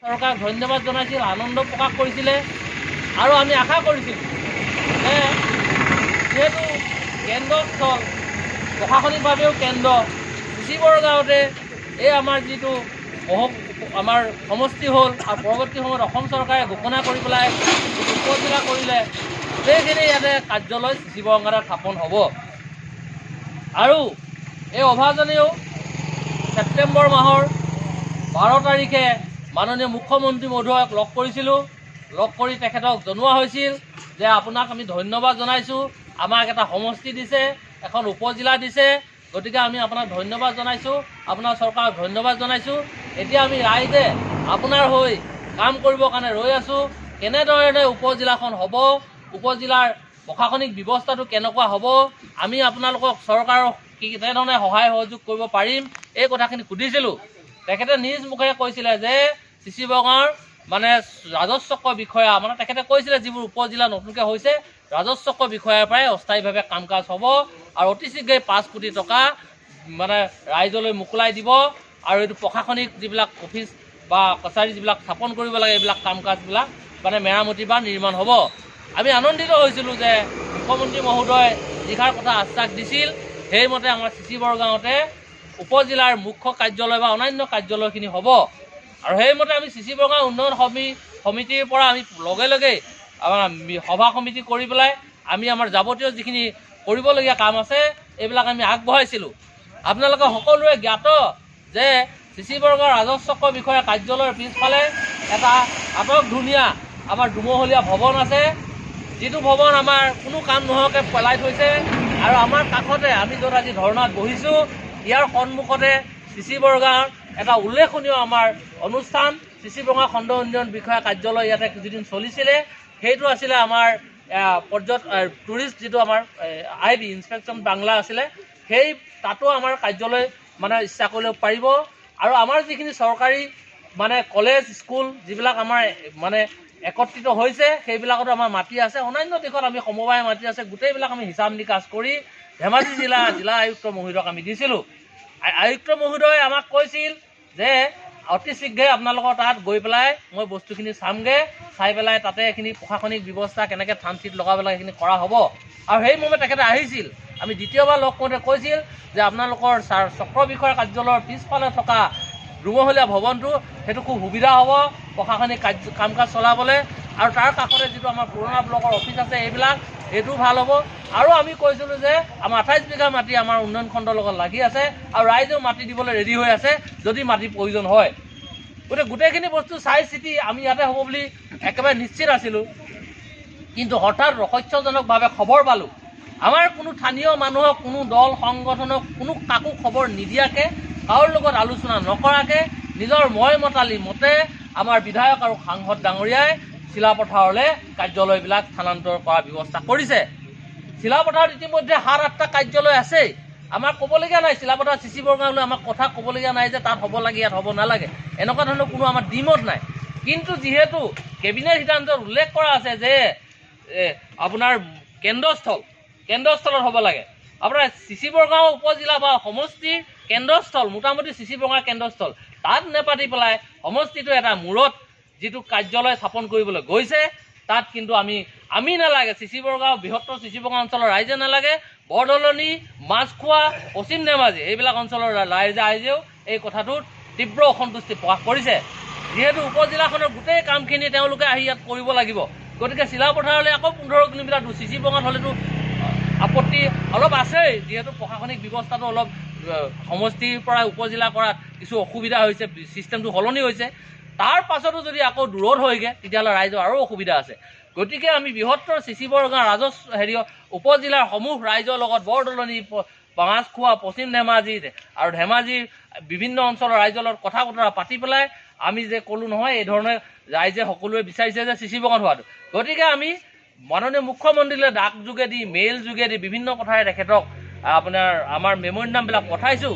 চৰকাৰক ধন্যবাদ জনাইছিল, আনন্দ প্ৰকাশ কৰিছিলে আৰু আমি আশা কৰিছিলোঁ যে যিহেতু কেন্দ্ৰস্থল প্ৰশাসনিকভাৱেও কেন্দ্ৰ চিচিবৰ গাঁৱতে এই আমাৰ যিটো আমাৰ সমষ্টি হ'ল আৰু পৰৱৰ্তী সময়ত অসম চৰকাৰে ঘোষণা কৰি পেলাই উপজিলা কৰিলে গোটেইখিনি ইয়াতে কাৰ্যালয় চিচিবৰ গাঁৱত স্থাপন হ'ব। আৰু এই অভাজনেও ছেপ্টেম্বৰ মাহৰ 12 তাৰিখে মাননীয় মুখ্যমন্ত্ৰী মহোদয়ক লগ কৰিছিলোঁ। লগ কৰি তেখেতক জনোৱা হৈছিল যে আপোনাক আমি ধন্যবাদ জনাইছোঁ, আমাক এটা সমষ্টি দিছে, এখন উপজিলা দিছে, গতিকে আমি আপোনাক ধন্যবাদ জনাইছোঁ, আপোনাৰ চৰকাৰক ধন্যবাদ জনাইছোঁ। এতিয়া আমি ৰাইজে আপোনাৰ হৈ কাম কৰিবৰ কাৰণে ৰৈ আছোঁ। কেনেধৰণে উপজিলাখন হ'ব, উপজিলাৰ প্ৰশাসনিক ব্যৱস্থাটো কেনেকুৱা হ'ব, আমি আপোনালোকক চৰকাৰক কেনেধৰণে সহায় সহযোগ কৰিব পাৰিম এই কথাখিনি সুধিছিলোঁ। তেখেতে নিজ মুখেৰে কৈছিলে যে চিচিবৰ গাঁৱৰ মানে ৰাজস্বক বিষয়া তেখেতে কৈছিলে যিবোৰ উপজিলা নতুনকৈ হৈছে ৰাজস্বক বিষয়াৰ পৰাই অস্থায়ীভাৱে কাম কাজ হ'ব আৰু অতি শীঘ্ৰেই 5 কোটি টকা ৰাইজলৈ মোকলাই দিব আৰু এইটো প্ৰশাসনিক যিবিলাক অফিচ বা কাছাৰী যিবিলাক স্থাপন কৰিব লাগে এইবিলাক কাম কাজবিলাক মেৰামতি বা নিৰ্মাণ হ'ব। আমি আনন্দিত হৈছিলোঁ যে মুখ্যমন্ত্ৰী মহোদয় যিষাৰ কথা আশ্বাস দিছিল সেইমতে আমাৰ চিচিবৰ গাঁৱতে উপজিলাৰ মুখ্য কাৰ্যালয় বা অন্যান্য কাৰ্যালয়খিনি হ'ব। আৰু সেইমতে আমি চিচিবৰ গাঁও উন্নয়ন সমিতিৰ পৰা আমি লগে লগেই আমাৰ সভা সমিতি কৰি পেলাই আমি আমাৰ যাৱতীয় যিখিনি কৰিবলগীয়া কাম আছে এইবিলাক আমি আগবঢ়াইছিলোঁ। আপোনালোকে সকলোৱে জ্ঞাত যে চিচিবৰ গাঁৱৰ ৰাজস্বক বিষয়া কাৰ্যালয়ৰ পিছফালে এটা আটক ধুনীয়া আমাৰ দুমহলীয়া ভৱন আছে, যিটো ভৱন আমাৰ কোনো কাম নোহোৱাকৈ পেলাই থৈছে। আৰু আমাৰ কাষতে আমি য'ত আজি ধৰ্ণাত বহিছোঁ ইয়াৰ সন্মুখতে চিচিবৰ গাঁৱৰ এটা উল্লেখনীয় আমাৰ অনুষ্ঠান চিচিবৰ গাঁও খণ্ড উন্নয়ন বিষয়া কাৰ্যালয় ইয়াতে কিছুদিন চলিছিলে। সেইটো আছিলে আমাৰ টুৰিষ্ট যিটো আমাৰ IB ইনস্পেকশ্যন বাংলা আছিলে, সেই তাতো আমাৰ কাৰ্যালয় ইচ্ছা কৰিব পাৰিব। আৰু আমাৰ যিখিনি চৰকাৰী কলেজ স্কুল যিবিলাক আমাৰ একত্ৰিত হৈছে সেইবিলাকতো আমাৰ মাটি আছে, অন্যান্য দিশত আমি সমবায় মাটি আছে, গোটেইবিলাক আমি হিচাপ নিকাচ কৰি ধেমাজি জিলা আয়ুক্ত মহোদয়ক আমি দিছিলোঁ। আয়ুক্ত মহোদয়ে আমাক কৈছিল যে অতি শীঘ্ৰে আপোনালোকৰ তাত গৈ পেলাই মই বস্তুখিনি চামগৈ, চাই পেলাই তাতে এইখিনি প্ৰশাসনিক ব্যৱস্থা কেনেকৈ থান চিট লগাব লাগে সেইখিনি কৰা হ'ব। আৰু সেই মৰ্মে তেখেতে আহিছিল। আমি দ্বিতীয়বাৰ লগ কৰোঁতে কৈছিল যে আপোনালোকৰ চক্ৰ বিষয়াৰ কাৰ্যালয়ৰ পিছফালে থকা দুমহলীয়া ভৱনটো সেইটো খুব সুবিধা হ'ব প্ৰশাসনিক কাম কাজ চলাবলৈ। আৰু তাৰ কাষতে যিটো আমাৰ পুৰণা ব্লকৰ অফিচ আছে এইটোও ভাল হ'ব। আৰু আমি কৈছিলোঁ যে আমাৰ 28 বিঘা মাটি আমাৰ উন্নয়ন খণ্ডৰ লগত লাগি আছে আৰু ৰাইজেও মাটি দিবলৈ ৰেডি হৈ আছে যদি মাটিৰ প্ৰয়োজন হয়। গতিকে গোটেইখিনি বস্তু চাই চিতি আমি ইয়াতে হ'ব বুলি একেবাৰে নিশ্চিত আছিলোঁ। কিন্তু হঠাৎ ৰহস্যজনকভাৱে খবৰ পালোঁ আমাৰ কোনো স্থানীয় মানুহক, কোনো দল সংগঠনক, কাকো খবৰ নিদিয়াকৈ, কাৰোৰ লগত আলোচনা নকৰাকৈ নিজৰ মতালি মতে আমাৰ বিধায়ক আৰু সাংসদ ডাঙৰীয়াই চিলাপথাৰলৈ কাৰ্যালয়বিলাক স্থানান্তৰ কৰাৰ ব্যৱস্থা কৰিছে। চিলাপথাৰত ইতিমধ্যে 7-8টা কাৰ্যালয় আছেই। আমাৰ ক'বলগীয়া নাই, চিলাপথাৰ চিচিবৰ গাঁৱলৈ আমাক কথা ক'বলগীয়া নাই যে তাত হ'ব লাগে ইয়াত হ'ব নালাগে, এনেকুৱা ধৰণৰ কোনো আমাৰ ডিমত নাই। কিন্তু যিহেতু কেবিনেট সিদ্ধান্তত উল্লেখ কৰা আছে যে আপোনাৰ কেন্দ্ৰস্থলত হ'ব লাগে, আপোনাৰ চিচিবৰ গাঁও উপজিলা বা সমষ্টিৰ কেন্দ্ৰস্থল মোটামুটি চিচিবৰ গাঁৱৰ কেন্দ্ৰস্থল তাত নেপাতি পেলাই সমষ্টিটো এটা মূৰত যিটো কাৰ্যালয় স্থাপন কৰিবলৈ গৈছে তাত কিন্তু আমি নালাগে, চিচিবৰ গাঁও বৃহত্তৰ চিচিবৰ গাঁও অঞ্চলৰ ৰাইজে নালাগে, বৰদলনি, মাছখোৱা, পশ্চিম ধেমাজি এইবিলাক অঞ্চলৰ ৰাইজেও এই কথাটোত তীব্ৰ অসন্তুষ্টি প্ৰকাশ কৰিছে। যিহেতু উপজিলাখনৰ গোটেই কামখিনি তেওঁলোকে আহি ইয়াত কৰিব লাগিব, গতিকে চিলাপথাৰলৈ আকৌ 15 কিলোমিটাৰ দূৰ। চিচিবৰ গাঁৱত হ'লেতো আপত্তি অলপ আছেই, যিহেতু প্ৰশাসনিক ব্যৱস্থাটো অলপ সমষ্টিৰ পৰা উপজিলা কৰাত কিছু অসুবিধা হৈছে, ছিষ্টেমটো সলনি হৈছে। তাৰ পাছতো যদি আকৌ দূৰত হয়গৈ তেতিয়াহ'লে ৰাইজৰ আৰু অসুবিধা আছে। গতিকে আমি বৃহত্তৰ চিচিবৰ গাঁও উপজিলাৰ সমূহ ৰাইজৰ লগত বৰদলনি, মাছখোৱা, পশ্চিম ধেমাজি আৰু ধেমাজিৰ বিভিন্ন অঞ্চলৰ ৰাইজৰ লগত কথা বতৰা পাতি পেলাই আমি যে ক'লোঁ নহয় এই ধৰণে ৰাইজে সকলোৱে বিচাৰিছে যে চিচিবৰ গাঁৱত হোৱাটো। গতিকে আমি মাননীয় মুখ্যমন্ত্ৰীলৈ ডাক যোগেদি, মেইল যোগেদি বিভিন্ন কথাৰে তেখেতক আমাৰ মেম'ৰেণ্ডামবিলাক পঠাইছোঁ।